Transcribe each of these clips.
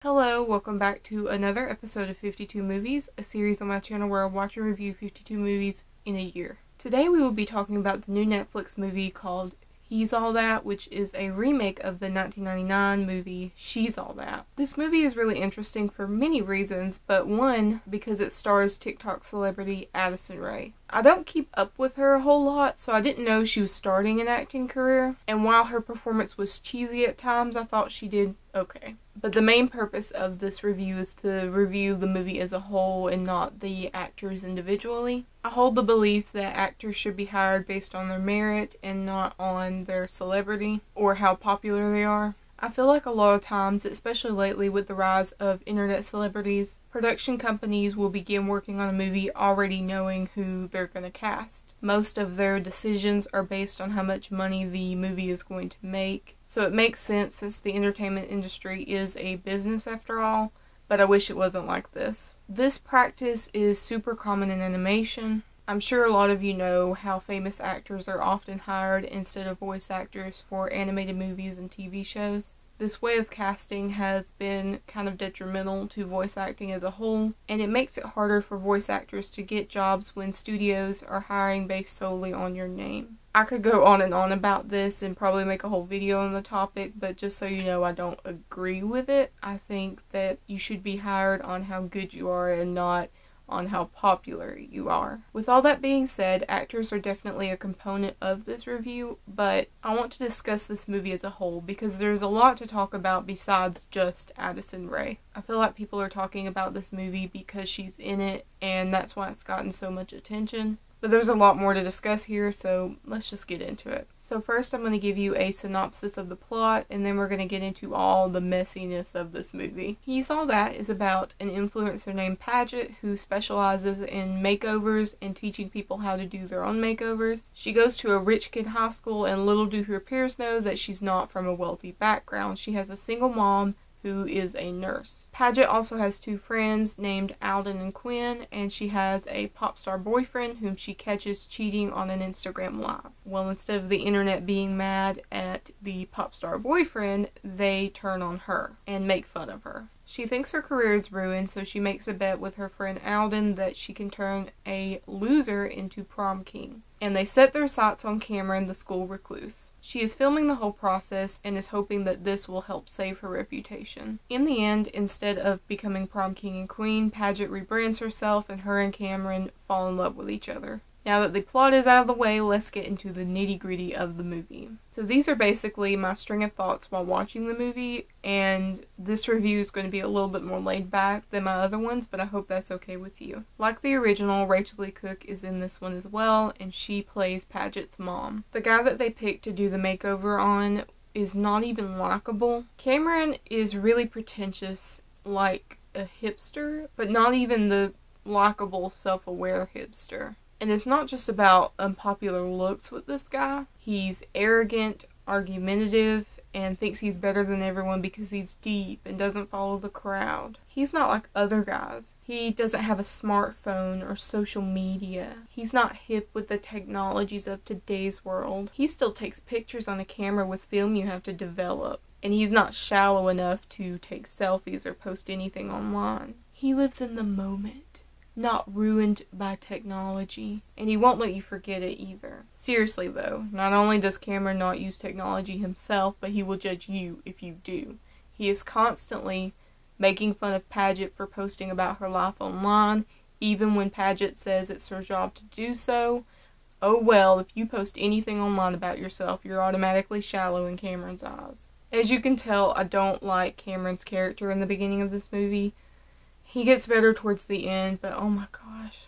Hello, welcome back to another episode of 52 Movies, a series on my channel where I watch and review 52 movies in a year. Today we will be talking about the new Netflix movie called He's All That, which is a remake of the 1999 movie She's All That. This movie is really interesting for many reasons, but one, because it stars TikTok celebrity Addison Rae. I don't keep up with her a whole lot, so I didn't know she was starting an acting career, and while her performance was cheesy at times, I thought she did okay. But the main purpose of this review is to review the movie as a whole and not the actors individually. I hold the belief that actors should be hired based on their merit and not on their celebrity or how popular they are. I feel like a lot of times, especially lately with the rise of internet celebrities, production companies will begin working on a movie already knowing who they're going to cast. Most of their decisions are based on how much money the movie is going to make. So it makes sense since the entertainment industry is a business after all, but I wish it wasn't like this. This practice is super common in animation. I'm sure a lot of you know how famous actors are often hired instead of voice actors for animated movies and TV shows. This way of casting has been kind of detrimental to voice acting as a whole, and it makes it harder for voice actors to get jobs when studios are hiring based solely on your name. I could go on and on about this and probably make a whole video on the topic, but just so you know, I don't agree with it. I think that you should be hired on how good you are and not on how popular you are. With all that being said, actors are definitely a component of this review, but I want to discuss this movie as a whole because there's a lot to talk about besides just Addison Rae. I feel like people are talking about this movie because she's in it, and that's why it's gotten so much attention. But there's a lot more to discuss here, so let's just get into it. So first I'm going to give you a synopsis of the plot, and then we're going to get into all the messiness of this movie. He's All That is about an influencer named Paget who specializes in makeovers and teaching people how to do their own makeovers. She goes to a rich kid high school, and little do her peers know that she's not from a wealthy background. She has a single mom who is a nurse. Paget also has two friends named Alden and Quinn, and she has a pop star boyfriend whom she catches cheating on an Instagram live. Well, instead of the internet being mad at the pop star boyfriend, they turn on her and make fun of her. She thinks her career is ruined, so she makes a bet with her friend Alden that she can turn a loser into prom king. And they set their sights on Cameron, the school recluse. She is filming the whole process and is hoping that this will help save her reputation. In the end, instead of becoming prom king and queen, Paget rebrands herself and her and Cameron fall in love with each other. Now that the plot is out of the way, let's get into the nitty-gritty of the movie. So these are basically my string of thoughts while watching the movie, and this review is going to be a little bit more laid back than my other ones, but I hope that's okay with you. Like the original, Rachel Lee Cook is in this one as well, and she plays Paget's mom. The guy that they picked to do the makeover on is not even likable. Cameron is really pretentious, like a hipster, but not even the likable, self-aware hipster. And it's not just about unpopular looks with this guy. He's arrogant, argumentative, and thinks he's better than everyone because he's deep and doesn't follow the crowd. He's not like other guys. He doesn't have a smartphone or social media. He's not hip with the technologies of today's world. He still takes pictures on a camera with film you have to develop. And he's not shallow enough to take selfies or post anything online. He lives in the moment, not ruined by technology, and he won't let you forget it either. Seriously though, not only does Cameron not use technology himself, but he will judge you if you do. He is constantly making fun of Paget for posting about her life online, even when Paget says it's her job to do so. Oh well, if you post anything online about yourself, you're automatically shallow in Cameron's eyes. As you can tell, I don't like Cameron's character in the beginning of this movie. He gets better towards the end, but oh my gosh.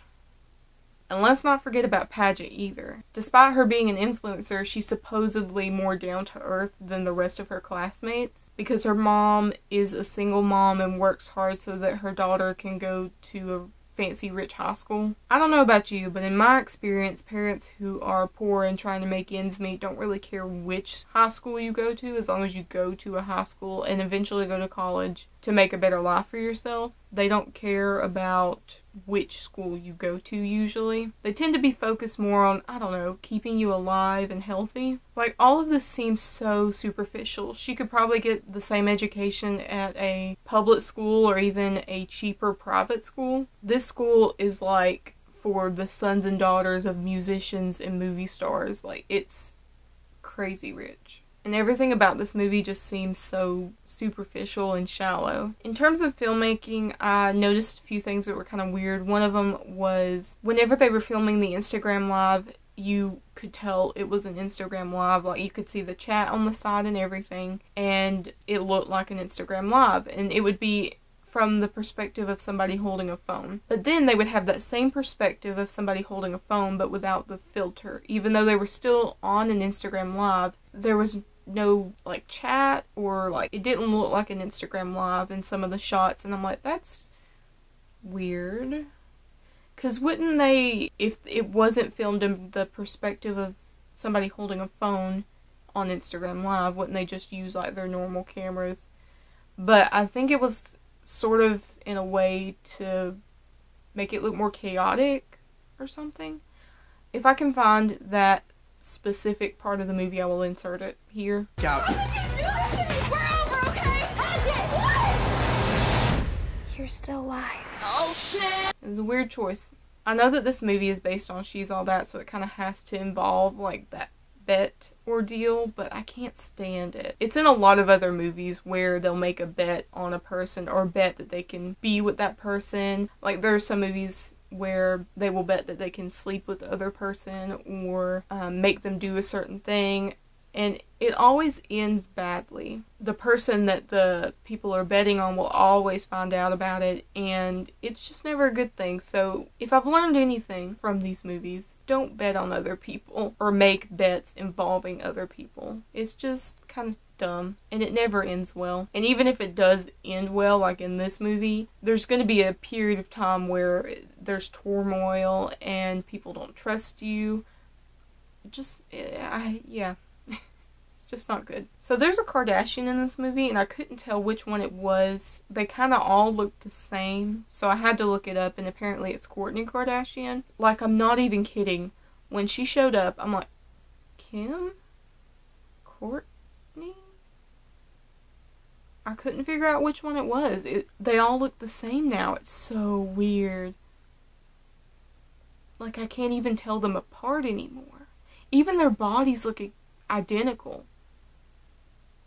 And let's not forget about Paget either. Despite her being an influencer, she's supposedly more down to earth than the rest of her classmates because her mom is a single mom and works hard so that her daughter can go to a fancy rich high school. I don't know about you, but in my experience, parents who are poor and trying to make ends meet don't really care which high school you go to as long as you go to a high school and eventually go to college to make a better life for yourself. They don't care about which school you go to usually. They tend to be focused more on, I don't know, keeping you alive and healthy. Like, all of this seems so superficial. She could probably get the same education at a public school or even a cheaper private school. This school is like for the sons and daughters of musicians and movie stars. Like, it's crazy rich. And everything about this movie just seems so superficial and shallow. In terms of filmmaking, I noticed a few things that were kind of weird. One of them was whenever they were filming the Instagram Live, you could tell it was an Instagram Live. Like, you could see the chat on the side and everything, and it looked like an Instagram Live. And it would be from the perspective of somebody holding a phone. But then they would have that same perspective of somebody holding a phone, but without the filter. Even though they were still on an Instagram Live, there was no like chat, or like it didn't look like an Instagram Live in some of the shots, and I'm like, that's weird. Because wouldn't they, if it wasn't filmed in the perspective of somebody holding a phone on Instagram Live, wouldn't they just use like their normal cameras? But I think it was sort of in a way to make it look more chaotic or something. If I can find that specific part of the movie, I will insert it here. What did you do this to me? We're over, okay? What? You're still alive. Oh shit! It was a weird choice. I know that this movie is based on She's All That, so it kind of has to involve like that bet ordeal, but I can't stand it. It's in a lot of other movies where they'll make a bet on a person or bet that they can be with that person. Like, there are some movies where they will bet that they can sleep with the other person or make them do a certain thing, and it always ends badly. The person that the people are betting on will always find out about it, and it's just never a good thing. So if I've learned anything from these movies, don't bet on other people or make bets involving other people. It's just kind of dumb, and it never ends well. And even if it does end well, like in this movie, there's going to be a period of time where there's turmoil and people don't trust you. Just, yeah. It's just not good. So there's a Kardashian in this movie, and I couldn't tell which one it was. They kind of all looked the same, so I had to look it up, and apparently it's Kourtney Kardashian. Like, I'm not even kidding. When she showed up, I'm like, Kim? Kourtney? I couldn't figure out which one it was. They all look the same now. It's so weird. Like, I can't even tell them apart anymore. Even their bodies look identical.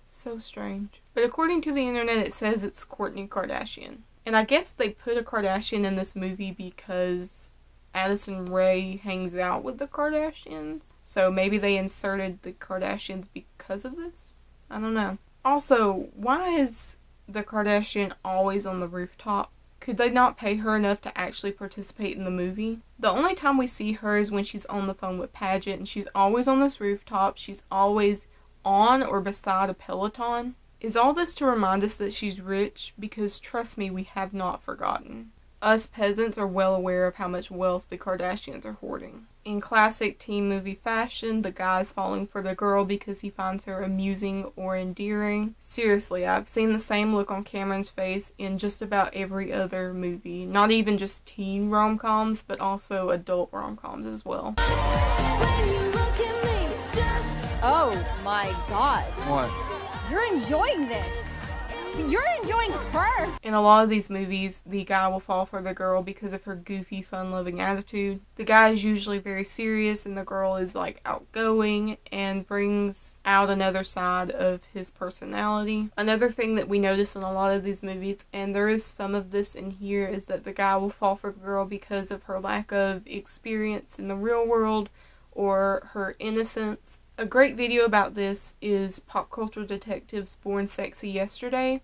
So strange. But according to the internet, it says it's Kourtney Kardashian. And I guess they put a Kardashian in this movie because Addison Rae hangs out with the Kardashians. So maybe they inserted the Kardashians because of this? I don't know. Also, why is the Kardashian always on the rooftop? Could they not pay her enough to actually participate in the movie? The only time we see her is when she's on the phone with Paget, and she's always on this rooftop. She's always on or beside a Peloton. Is all this to remind us that she's rich? Because trust me, we have not forgotten. Us peasants are well aware of how much wealth the Kardashians are hoarding. In classic teen movie fashion, the guy's falling for the girl because he finds her amusing or endearing. Seriously, I've seen the same look on Cameron's face in just about every other movie. Not even just teen rom-coms, but also adult rom-coms as well. Oh my god. What? You're enjoying this. You're enjoying her. In a lot of these movies, the guy will fall for the girl because of her goofy, fun-loving attitude. The guy is usually very serious, and the girl is like outgoing and brings out another side of his personality. Another thing that we notice in a lot of these movies, and there is some of this in here, is that the guy will fall for the girl because of her lack of experience in the real world or her innocence. A great video about this is Pop Culture Detective's Born Sexy Yesterday.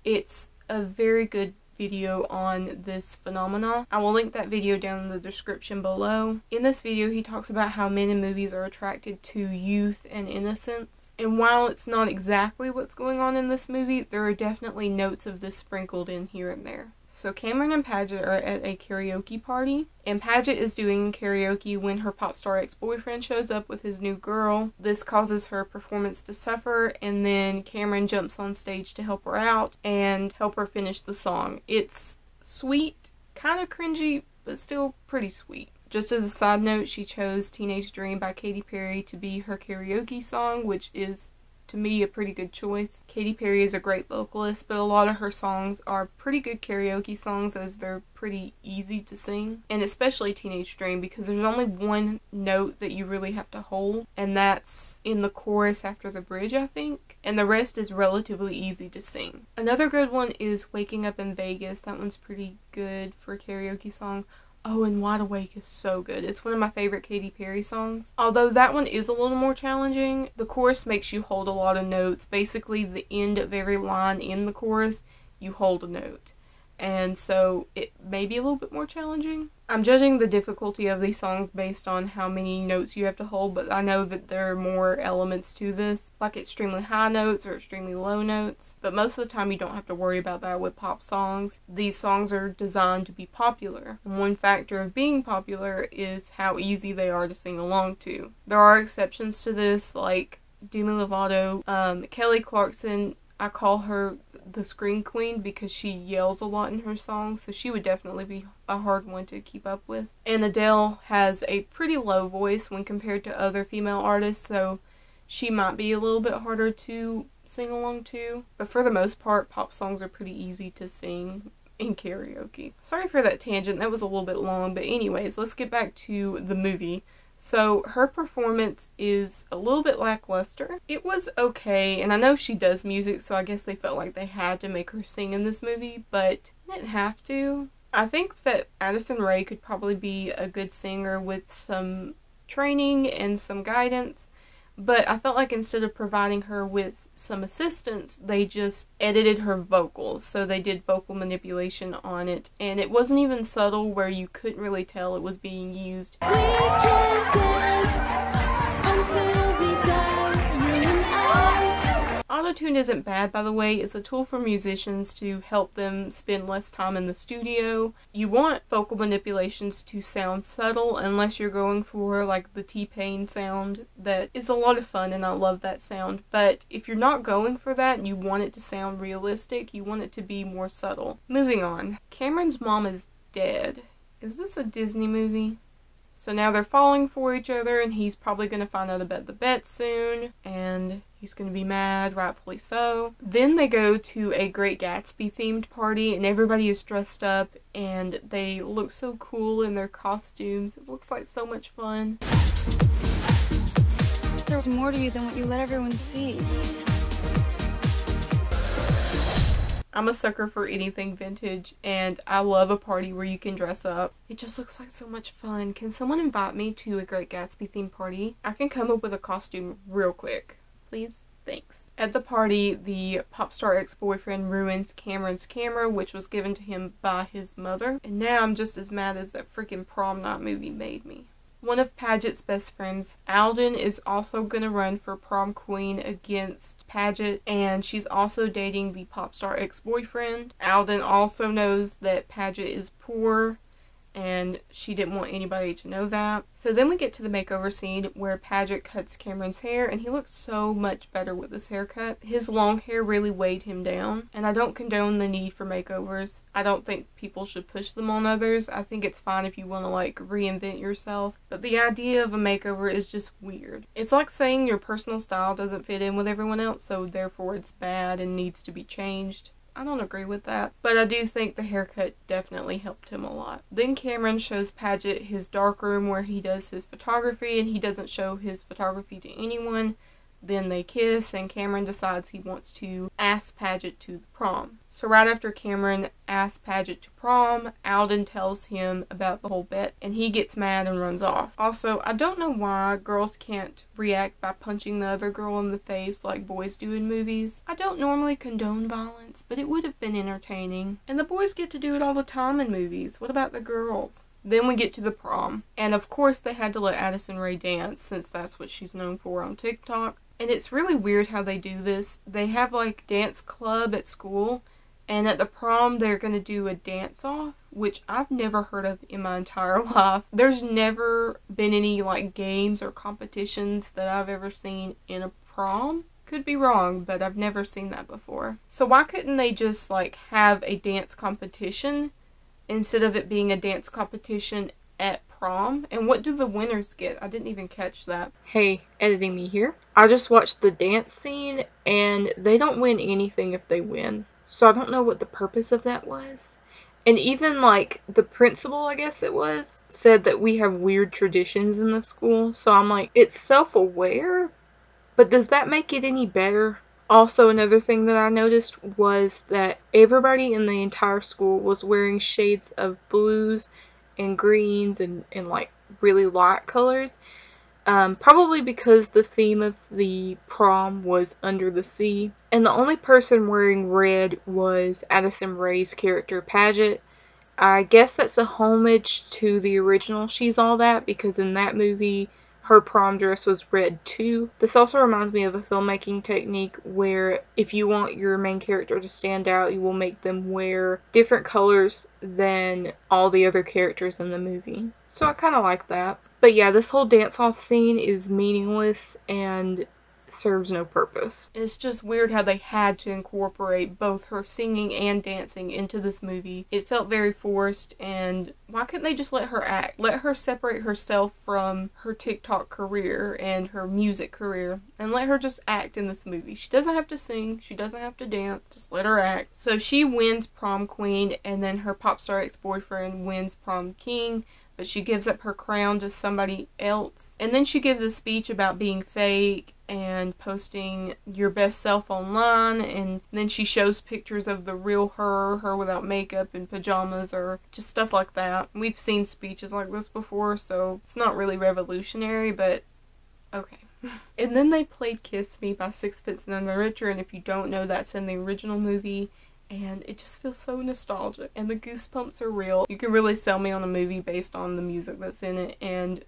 It's a very good video on this phenomena. I will link that video down in the description below. In this video, he talks about how men in movies are attracted to youth and innocence. And while it's not exactly what's going on in this movie, there are definitely notes of this sprinkled in here and there. So Cameron and Paget are at a karaoke party, and Paget is doing karaoke when her pop star ex-boyfriend shows up with his new girl. This causes her performance to suffer, and then Cameron jumps on stage to help her out and help her finish the song. It's sweet, kind of cringy, but still pretty sweet. Just as a side note, she chose Teenage Dream by Katy Perry to be her karaoke song, which is, to me, a pretty good choice. Katy Perry is a great vocalist, but a lot of her songs are pretty good karaoke songs as they're pretty easy to sing. And especially Teenage Dream, because there's only one note that you really have to hold, and that's in the chorus after the bridge, I think. And the rest is relatively easy to sing. Another good one is Waking Up in Vegas. That one's pretty good for a karaoke song. Oh, and Wide Awake is so good. It's one of my favorite Katy Perry songs. Although that one is a little more challenging. The chorus makes you hold a lot of notes. Basically, the end of every line in the chorus, you hold a note. And so it may be a little bit more challenging. I'm judging the difficulty of these songs based on how many notes you have to hold, but I know that there are more elements to this, like extremely high notes or extremely low notes. But most of the time you don't have to worry about that with pop songs. These songs are designed to be popular, and one factor of being popular is how easy they are to sing along to. There are exceptions to this, like Demi Lovato, Kelly Clarkson. I call her the Scream Queen because she yells a lot in her songs, so she would definitely be a hard one to keep up with. And Adele has a pretty low voice when compared to other female artists, so she might be a little bit harder to sing along to. But for the most part, pop songs are pretty easy to sing in karaoke. Sorry for that tangent, that was a little bit long, but anyways, let's get back to the movie. So her performance is a little bit lackluster. It was okay, and I know she does music, so I guess they felt like they had to make her sing in this movie, but they didn't have to. I think that Addison Rae could probably be a good singer with some training and some guidance, but I felt like instead of providing her with some assistance, they just edited her vocals. So they did vocal manipulation on it, and it wasn't even subtle where you couldn't really tell it was being used. We can dance until we die, you and I. Autotune isn't bad, by the way. It's a tool for musicians to help them spend less time in the studio. You want vocal manipulations to sound subtle unless you're going for like the T-Pain sound. That is a lot of fun and I love that sound. But if you're not going for that and you want it to sound realistic, you want it to be more subtle. Moving on. Cameron's mom is dead. Is this a Disney movie? So now they're falling for each other, and he's probably going to find out about the bet soon, and he's going to be mad, rightfully so. Then they go to a Great Gatsby themed party, and everybody is dressed up, and they look so cool in their costumes. It looks like so much fun. There's more to you than what you let everyone see. I'm a sucker for anything vintage, and I love a party where you can dress up. It just looks like so much fun. Can someone invite me to a Great Gatsby themed party? I can come up with a costume real quick. Please? Thanks. At the party, the pop star ex-boyfriend ruins Cameron's camera, which was given to him by his mother. And now I'm just as mad as that freaking Prom Night movie made me. One of Paget's best friends, Alden, is also going to run for prom queen against Paget, and she's also dating the pop star ex-boyfriend. Alden also knows that Paget is poor, and she didn't want anybody to know that. So then we get to the makeover scene where Paget cuts Cameron's hair, and he looks so much better with his haircut. His long hair really weighed him down, and I don't condone the need for makeovers. I don't think people should push them on others. I think it's fine if you want to like reinvent yourself, but the idea of a makeover is just weird. It's like saying your personal style doesn't fit in with everyone else, so therefore it's bad and needs to be changed. I don't agree with that, but I do think the haircut definitely helped him a lot. Then Cameron shows Paget his darkroom where he does his photography, and he doesn't show his photography to anyone. Then they kiss, and Cameron decides he wants to ask Paget to the prom. So right after Cameron asks Paget to prom, Alden tells him about the whole bet, and he gets mad and runs off. Also, I don't know why girls can't react by punching the other girl in the face like boys do in movies. I don't normally condone violence, but it would have been entertaining. And the boys get to do it all the time in movies. What about the girls? Then we get to the prom, and of course they had to let Addison Rae dance since that's what she's known for on TikTok. And it's really weird how they do this. They have like dance club at school, and at the prom they're going to do a dance-off, which I've never heard of in my entire life. There's never been any like games or competitions that I've ever seen in a prom. Could be wrong, but I've never seen that before. So why couldn't they just like have a dance competition instead of it being a dance competition at prom. And what do the winners get? I didn't even catch that. Hey, editing me here. I just watched the dance scene and they don't win anything if they win. So I don't know what the purpose of that was. And even like the principal, I guess it was, said that we have weird traditions in the school. So I'm like, it's self-aware, but does that make it any better? Also, another thing that I noticed was that everybody in the entire school was wearing shades of blues and greens and like really light colors. Probably because the theme of the prom was under the sea. And the only person wearing red was Addison Rae's character Paget. I guess that's a homage to the original She's All That, because in that movie her prom dress was red too. This also reminds me of a filmmaking technique where if you want your main character to stand out, you will make them wear different colors than all the other characters in the movie. So I kind of like that. But yeah, this whole dance-off scene is meaningless and serves no purpose. It's just weird how they had to incorporate both her singing and dancing into this movie. It felt very forced, and why couldn't they just let her act? Let her separate herself from her TikTok career and her music career, and let her just act in this movie. She doesn't have to sing, she doesn't have to dance, just let her act. So she wins prom queen, and then her pop star ex-boyfriend wins prom king, but she gives up her crown to somebody else. And then she gives a speech about being fake and posting your best self online, and then she shows pictures of the real her without makeup and pajamas or just stuff like that. We've seen speeches like this before, so it's not really revolutionary, but okay. And then they played Kiss Me by Sixpence None the Richer, and if you don't know, that's in the original movie. And it just feels so nostalgic, and the goosebumps are real. You can really sell me on a movie based on the music that's in it, and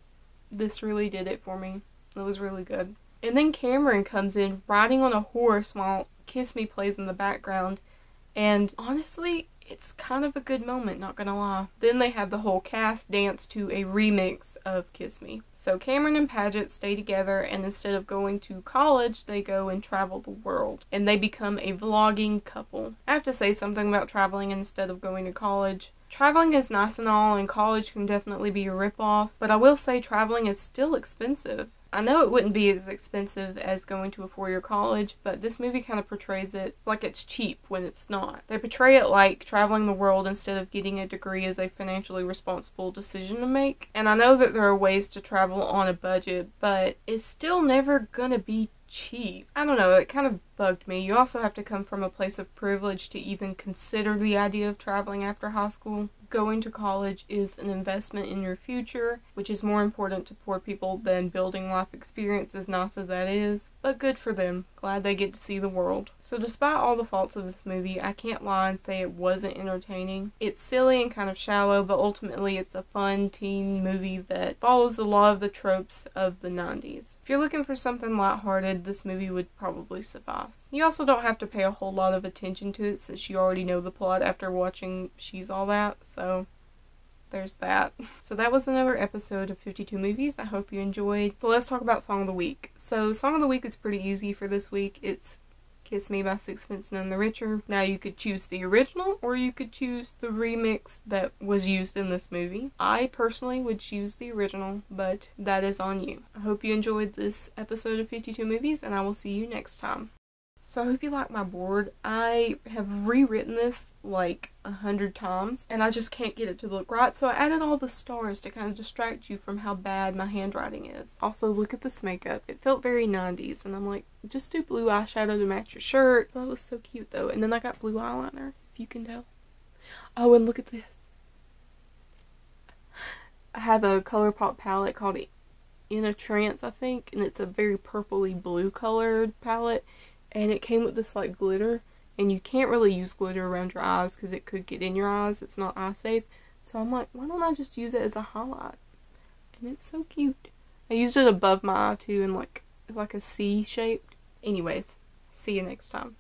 this really did it for me. It was really good. And then Cameron comes in riding on a horse while Kiss Me plays in the background, and honestly, it's kind of a good moment, not gonna lie. Then they have the whole cast dance to a remix of Kiss Me. So Cameron and Paget stay together, and instead of going to college, they go and travel the world. And they become a vlogging couple. I have to say something about traveling instead of going to college. Traveling is nice and all, and college can definitely be a ripoff, but I will say traveling is still expensive. I know it wouldn't be as expensive as going to a four-year college, but this movie kind of portrays it like it's cheap when it's not. They portray it like traveling the world instead of getting a degree is a financially responsible decision to make. And I know that there are ways to travel on a budget, but it's still never gonna be cheap. I don't know, it kind of bugged me. You also have to come from a place of privilege to even consider the idea of traveling after high school. Going to college is an investment in your future, which is more important to poor people than building life experience, as nice as that is. But good for them. Glad they get to see the world. So despite all the faults of this movie, I can't lie and say it wasn't entertaining. It's silly and kind of shallow, but ultimately it's a fun teen movie that follows a lot of the tropes of the 90s. If you're looking for something lighthearted, this movie would probably suffice. You also don't have to pay a whole lot of attention to it since you already know the plot after watching She's All That, so there's that. So that was another episode of 52 Movies. I hope you enjoyed. So let's talk about Song of the Week. So Song of the Week is pretty easy for this week. It's Kiss Me by Sixpence None the Richer. Now you could choose the original or you could choose the remix that was used in this movie. I personally would choose the original, but that is on you. I hope you enjoyed this episode of 52 Movies, and I will see you next time. So I hope you like my board. I have rewritten this like 100 times and I just can't get it to look right, so I added all the stars to kind of distract you from how bad my handwriting is. Also, look at this makeup. It felt very 90s, and I'm like, just do blue eyeshadow to match your shirt. That was so cute though. And then I got blue eyeliner, if you can tell. Oh, and look at this. I have a ColourPop palette called In a Trance, I think, and it's a very purpley blue colored palette. And it came with this like glitter, and you can't really use glitter around your eyes because it could get in your eyes. It's not eye safe. So I'm like, why don't I just use it as a highlight? And it's so cute. I used it above my eye too, in like a C shaped. Anyways, see you next time.